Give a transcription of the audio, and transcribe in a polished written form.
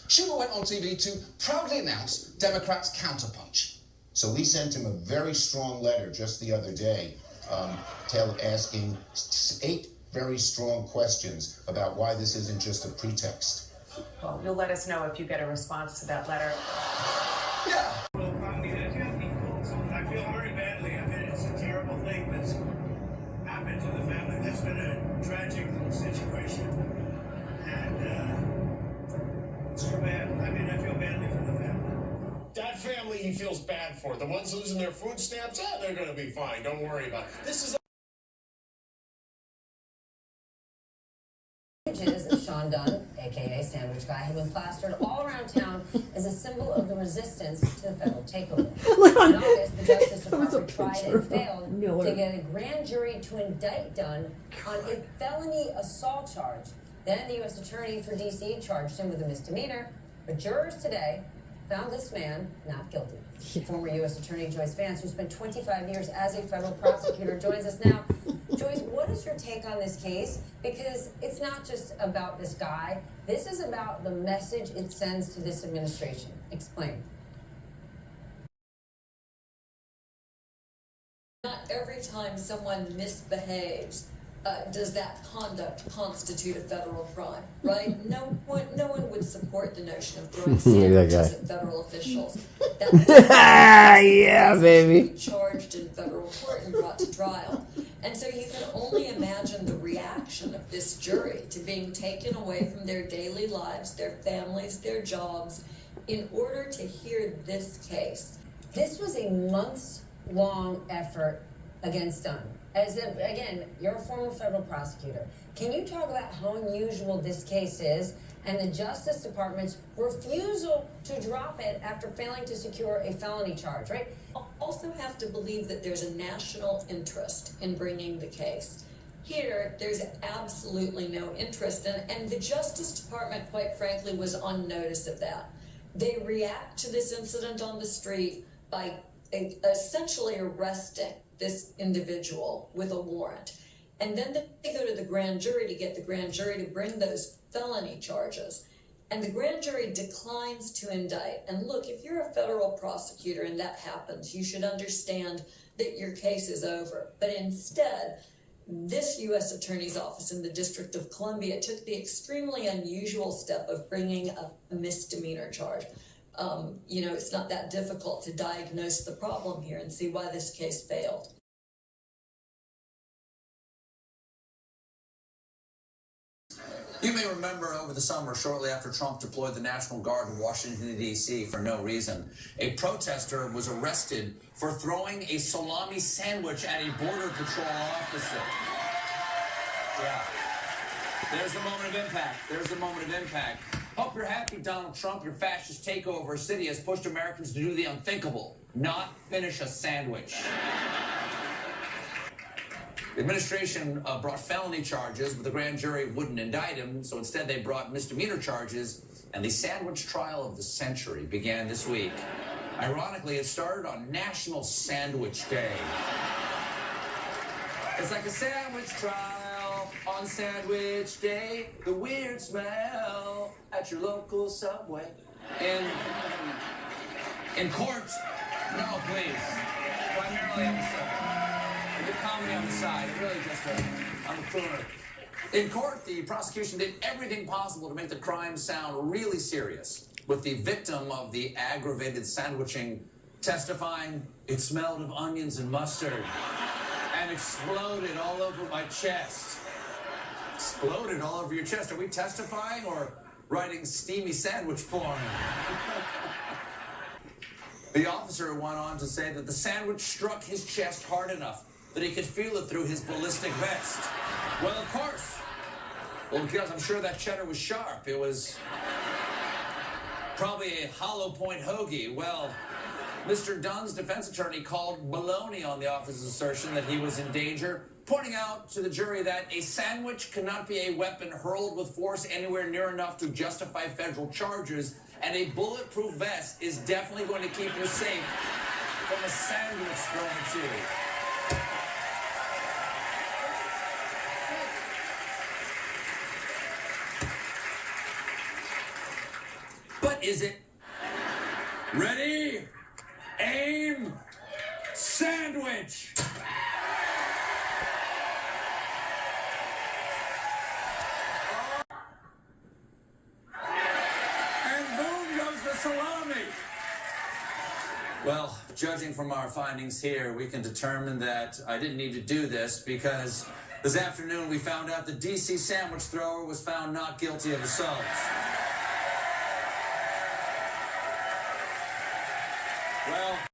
Schumer went on TV to proudly announce Democrats' counterpunch. So we sent him a very strong letter just the other day, asking 8 very strong questions about why this isn't just a pretext. Well, you'll let us know if you get a response to that letter. Yeah. I feel very badly. I mean, it's a terrible thing that's happened to the family. That's been a tragic situation. And it's so bad. I mean, I feel badly for the family. That family he feels bad for. The ones losing their food stamps, they're going to be fine. Don't worry about it. This is Images of Sean Dunn, aka Sandwich Guy, have been plastered all around town as a symbol of the resistance to the federal takeover. In August, the Justice Department tried and failed to get a grand jury to indict Dunn on a felony assault charge. Then the U.S. Attorney for D.C. charged him with a misdemeanor, but jurors today found this man not guilty. Former U.S. Attorney Joyce Vance, who spent 25 years as a federal prosecutor, joins us now. Joyce, what is your take on this case? Because it's not just about this guy. This is about the message it sends to this administration. Explain. Not every time someone misbehaves does that conduct constitute a federal crime, right? No one would support the notion of throwing sandwiches at federal officials. Yeah, baby. Charged in federal court and brought to trial. And so you can only imagine the reaction of this jury to being taken away from their daily lives, their families, their jobs, in order to hear this case. This was a months-long effort against Dunn. Again, you're a former federal prosecutor. Can you talk about how unusual this case is and the Justice Department's refusal to drop it after failing to secure a felony charge, right? Also have to believe that there's a national interest in bringing the case. Here, there's absolutely no interest, and the Justice Department, quite frankly, was on notice of that. They react to this incident on the street by essentially arresting this individual with a warrant. And then they go to the grand jury to get the grand jury to bring those felony charges. And the grand jury declines to indict. And look, if you're a federal prosecutor and that happens, you should understand that your case is over. But instead, this U.S. Attorney's Office in the District of Columbia took the extremely unusual step of bringing a misdemeanor charge. It's not that difficult to diagnose the problem here and see why this case failed. You may remember over the summer, shortly after Trump deployed the National Guard to Washington, D.C. for no reason, a protester was arrested for throwing a salami sandwich at a Border Patrol officer. Yeah. There's the moment of impact. There's the moment of impact. Hope you're happy, Donald Trump. Your fascist takeover of our city has pushed Americans to do the unthinkable, not finish a sandwich. The administration brought felony charges, but the grand jury wouldn't indict him, so instead they brought misdemeanor charges, and the sandwich trial of the century began this week. Ironically, it started on National Sandwich Day. It's like a sandwich trial on Sandwich Day, the weird smell at your local Subway. In court, no, please, primarily episode. The comedy on the side, really just I'm a crooner. In court, the prosecution did everything possible to make the crime sound really serious, with the victim of the aggravated sandwiching testifying, "It smelled of onions and mustard and exploded all over my chest." Exploded all over your chest? Are we testifying or writing steamy sandwich porn? The officer went on to say that the sandwich struck his chest hard enough that he could feel it through his ballistic vest. Well, of course. Well, because I'm sure that cheddar was sharp. It was probably a hollow point hoagie. Well, Mr. Dunn's defense attorney called baloney on the officer's assertion that he was in danger, pointing out to the jury that a sandwich cannot be a weapon hurled with force anywhere near enough to justify federal charges, and a bulletproof vest is definitely going to keep you safe from a sandwich thrown at you. What is it? Ready? Aim. Sandwich. And boom goes the salami. Well, judging from our findings here, we can determine that I didn't need to do this because this afternoon we found out the DC sandwich thrower was found not guilty of assault. Well,